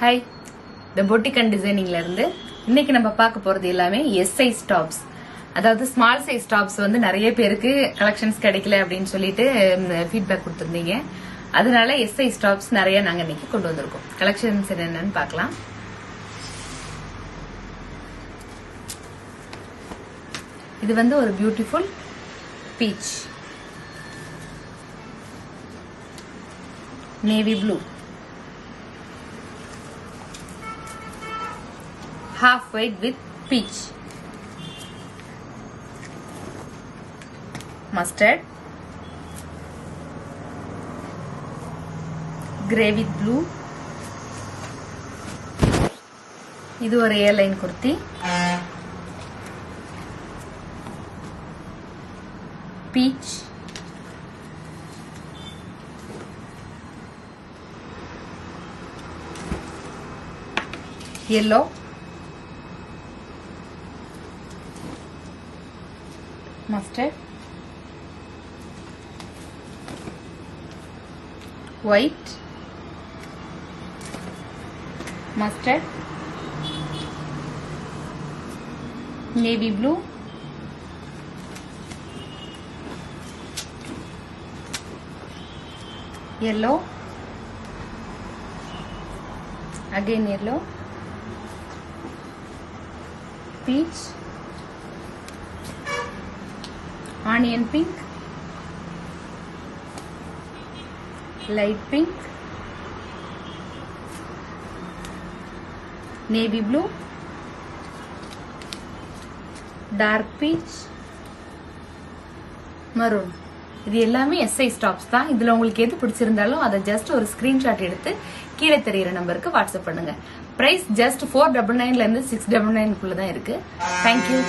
Hi, the boutique and டிசைனிங்ல இருந்து இன்னைக்கு நம்ம பார்க்க போறது எல்லாமே எஸ் சைஸ் டாப்ஸ். அதாவது ஸ்மால் சைஸ் டாப்ஸ் வந்து நிறைய பேருக்கு கலெக்ஷன்ஸ் கிடைக்கல அப்படின்னு சொல்லிட்டு ஃபீட்பேக் கொடுத்திருந்தீங்க. அதனால எஸ் சைஸ் டாப்ஸ் நிறைய நாங்க இன்னைக்கு கொண்டு வந்திருக்கோம். கலெக்ஷன்ஸ் என்னன்னு பார்க்கலாம். இது வந்து ஒரு beautiful beach, navy blue, half white with peach, mustard, grey with blue. இது ஒரு airline kurti, peach, yellow, mustard, white, mustard, navy blue, yellow, again yellow, peach, onion pink, light pink, navy blue, dark peach, maroon. இது எல்லாமே S size tops தான். இதுல உங்களுக்கு எது பிடிச்சிருந்தாலும் அதை ஜஸ்ட் ஒரு ஸ்கிரீன்ஷாட் எடுத்து கீழே தெரியுற நம்பருக்கு வாட்ஸ்அப் பண்ணுங்க. பிரைஸ் ஜஸ்ட் 499 ல இருந்து 699 குள்ள தான் இருக்கு. தேங்க்யூ.